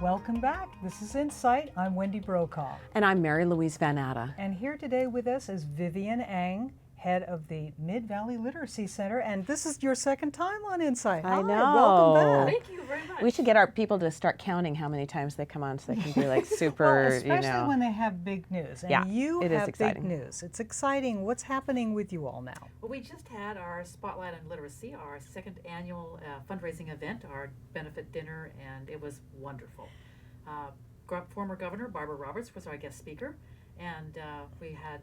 Welcome back. This is InSight. I'm Wendy Brokaw. And I'm Louise VanNatta. And here today with us is Vivian Ang, head of the Mid-Valley Literacy Center. And this is your second time on InSight. I know. Hi, welcome back. Thank you very much. We should get our people to start counting how many times they come on so they can be like super, well, especially when they have big news. And Yeah, you it is have exciting. big news. It's exciting. What's happening with you all now? Well, we just had our Spotlight on Literacy, our second annual fundraising event, our benefit dinner, and it was wonderful. Former Governor Barbara Roberts was our guest speaker, and we had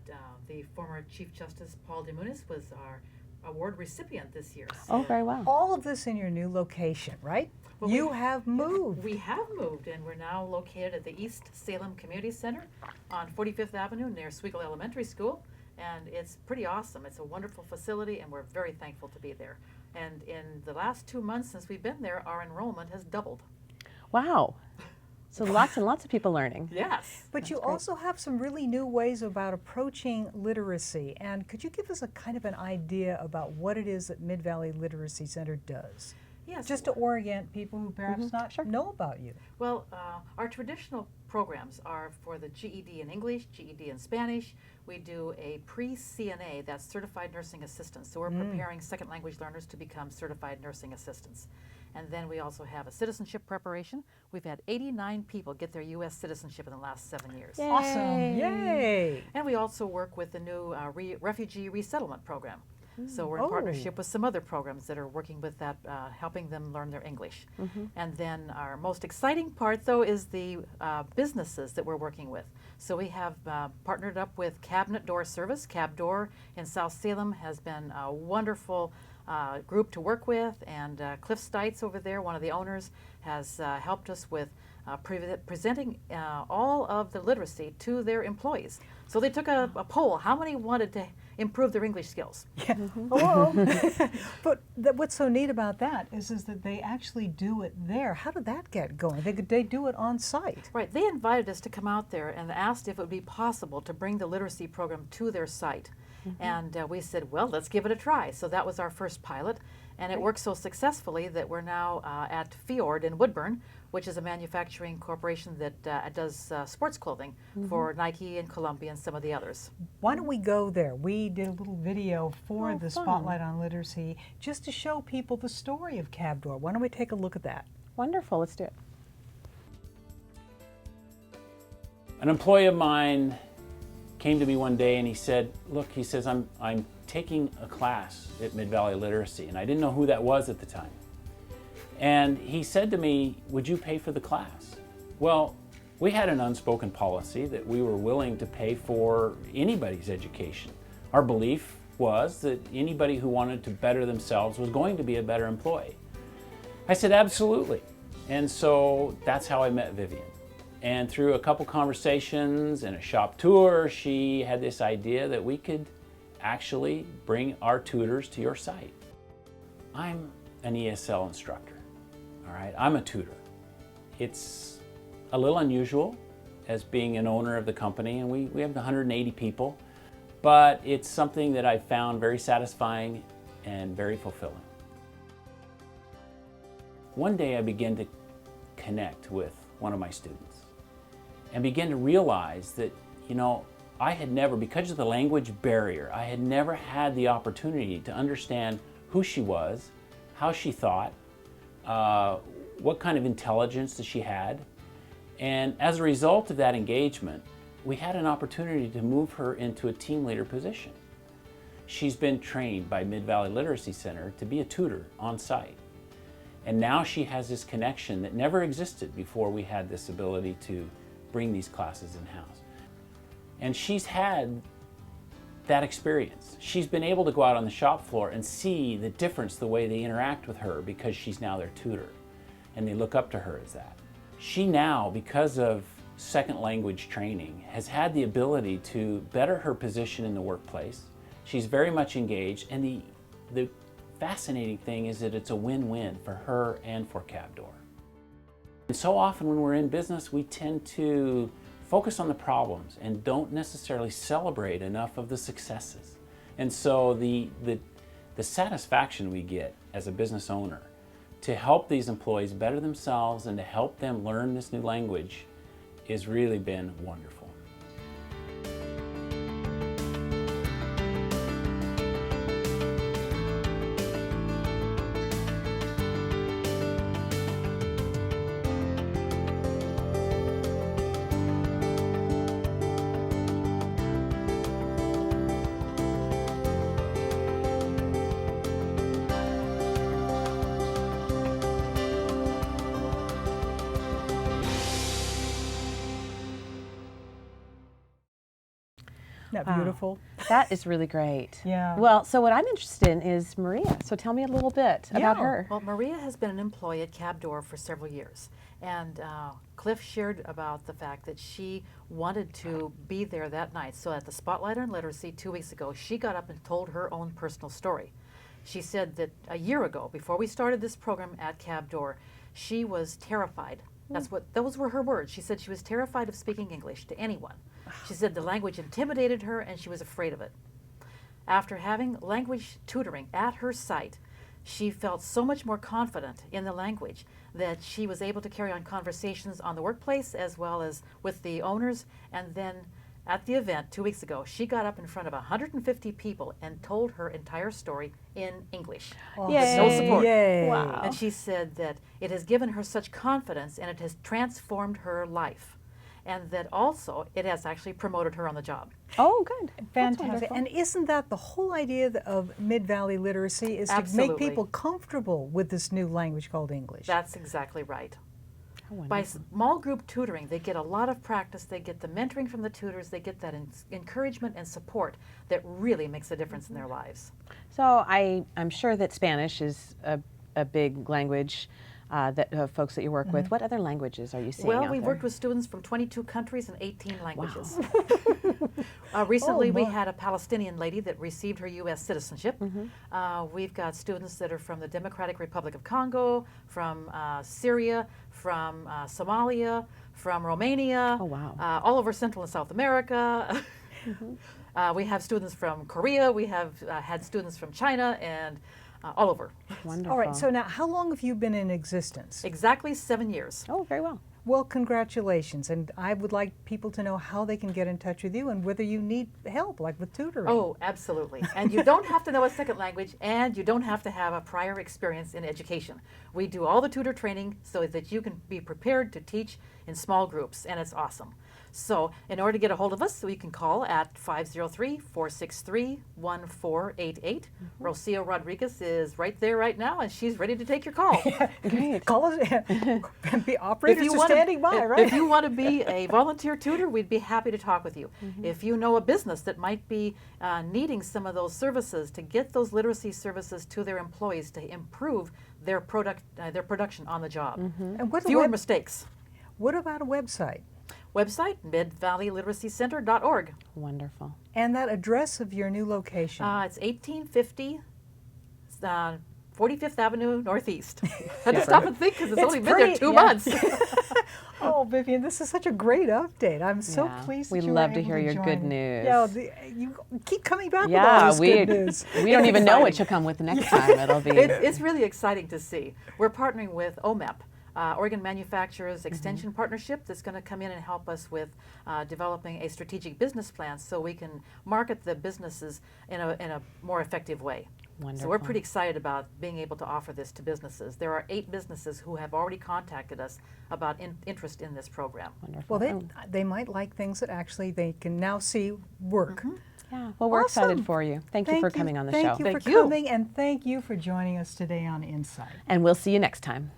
the former Chief Justice Paul DeMunis was our award recipient this year. Oh, very well. All of this in your new location, right? Well, you have moved. We have moved, and we're now located at the East Salem Community Center on 45th Avenue near Sweegle Elementary School, and it's pretty awesome. It's a wonderful facility, and we're very thankful to be there. And in the last 2 months since we've been there, our enrollment has doubled. Wow. So lots and lots of people learning. Yes. But you great. also have some really new ways about approaching literacy. And could you give us a kind of an idea about what it is that Mid-Valley Literacy Center does? Yes. Just to orient people who perhaps not sure. know about you. Well, our traditional programs are for the GED in English, GED in Spanish. We do a pre-CNA, that's Certified Nursing Assistants. So we're preparing second language learners to become Certified Nursing Assistants. And then we also have a citizenship preparation. We've had 89 people get their U.S. citizenship in the last 7 years. Yay. Awesome, yay! And we also work with the new refugee resettlement program. So we're in Oh. partnership with some other programs that are working with that, helping them learn their English. And then our most exciting part, though, is the businesses that we're working with. So we have partnered up with Cabinet Door Service. CabDoor in South Salem has been a wonderful group to work with, and Cliff Stites over there, one of the owners, has helped us with presenting all of the literacy to their employees. So they took a poll, how many wanted to improve their English skills? Yeah. Oh, but what's so neat about that is that they actually do it there. How did that get going? They do it on site. Right, they invited us to come out there and asked if it would be possible to bring the literacy program to their site. And we said, well, let's give it a try. So that was our first pilot, and it worked so successfully that we're now at Fjord in Woodburn, which is a manufacturing corporation that does sports clothing for Nike and Columbia and some of the others. Why don't we go there? We did a little video for Oh, the fun. Spotlight on Literacy just to show people the story of CabDoor. Why don't we take a look at that? Wonderful. Let's do it. An employee of mine came to me one day and he said, look, he says, I'm taking a class at Mid-Valley Literacy, and I didn't know who that was at the time. And he said to me, would you pay for the class? Well, we had an unspoken policy that we were willing to pay for anybody's education. Our belief was that anybody who wanted to better themselves was going to be a better employee. I said, absolutely. And so that's how I met Vivian. And through a couple conversations and a shop tour, she had this idea that we could actually bring our tutors to your site. I'm an ESL instructor, all right? I'm a tutor. It's a little unusual as being an owner of the company, and we have 180 people, but it's something that I found very satisfying and very fulfilling. One day I began to connect with one of my students and began to realize that, you know, I had never, because of the language barrier, I had never had the opportunity to understand who she was, how she thought, what kind of intelligence that she had. And as a result of that engagement, we had an opportunity to move her into a team leader position. She's been trained by Mid-Valley Literacy Center to be a tutor on site. And now she has this connection that never existed before we had this ability to bring these classes in-house. And she's had that experience. She's been able to go out on the shop floor and see the difference the way they interact with her because she's now their tutor, and they look up to her as that. She now, because of second language training, has had the ability to better her position in the workplace. She's very much engaged, and the fascinating thing is that it's a win-win for her and for CabDoor. And so often when we're in business, we tend to focus on the problems and don't necessarily celebrate enough of the successes. And so the satisfaction we get as a business owner to help these employees better themselves and to help them learn this new language has really been wonderful. Isn't that beautiful? That is really great. Yeah. Well, so what I'm interested in is Maria. So tell me a little bit about Yeah. her. Well, Maria has been an employee at CabDoorin for several years, and Cliff shared about the fact that she wanted to be there that night. So at the Spotlight on Literacy 2 weeks ago, she got up and told her own personal story. She said that a year ago, before we started this program at CabDoorin, she was terrified. Those were her words. She said she was terrified of speaking English to anyone. She said the language intimidated her and she was afraid of it. After having language tutoring at her site, she felt so much more confident in the language that she was able to carry on conversations on the workplace as well as with the owners. And then at the event 2 weeks ago, she got up in front of 150 people and told her entire story in English. Oh, With no support. Yay. Wow. And she said that it has given her such confidence and it has transformed her life. And that also it has actually promoted her on the job. Oh, good. That's Fantastic. wonderful. And isn't that the whole idea of Mid-Valley Literacy, is to Absolutely. make people comfortable with this new language called English? That's exactly right. How By wonderful. small group tutoring, they get a lot of practice, they get the mentoring from the tutors, they get that encouragement and support that really makes a difference in their lives. So I'm sure that Spanish is a big language that folks that you work with. What other languages are you seeing Well, out we've there? worked with students from 22 countries and 18 languages. Recently, we my. had a Palestinian lady that received her U.S. citizenship. We've got students that are from the Democratic Republic of Congo, from Syria, from Somalia, from Romania, Oh, wow. all over Central and South America. We have students from Korea. We have had students from China and all over. Wonderful. All right, so now how long have you been in existence? Exactly 7 years. Oh, very well. Well, congratulations, and I would like people to know how they can get in touch with you and whether you need help, like with tutoring. Oh, absolutely. And you don't have to know a second language, and you don't have to have a prior experience in education. We do all the tutor training so that you can be prepared to teach in small groups, and it's awesome. So in order to get a hold of us, you can call at 503-463-1488. Rocio Rodriguez is right there right now, and she's ready to take your call. Great. Call us, be operators are wanna- standing by, right? If you want to be a volunteer tutor, we'd be happy to talk with you. If you know a business that might be needing some of those services to get those literacy services to their employees to improve their production on the job. And what, Fewer mistakes. what about a website? Website, midvalleyliteracycenter.org. Wonderful. And that address of your new location? It's 1850 45th Avenue Northeast. I had to stop and think because it's only been there pretty- 2 yeah. months. Oh, Vivian, this is such a great update. I'm so Yeah. pleased We that you love were to able hear your join good us. news. Yeah, you keep coming back with all Yeah, this good news. we don't even know what exciting. you'll come with next time. It'll be It's really exciting to see. We're partnering with OMEP, Oregon Manufacturers Extension Partnership, that's going to come in and help us with developing a strategic business plan so we can market the businesses in a more effective way. wonderful. So we're pretty excited about being able to offer this to businesses. There are 8 businesses who have already contacted us about interest in this program. Wonderful. Well, they might like things that actually they can now see work. Yeah. Well, we're Awesome. excited for you. Thank you for coming on the show. Thank you Thank for you. coming, and thank you for joining us today on InSight. And we'll see you next time.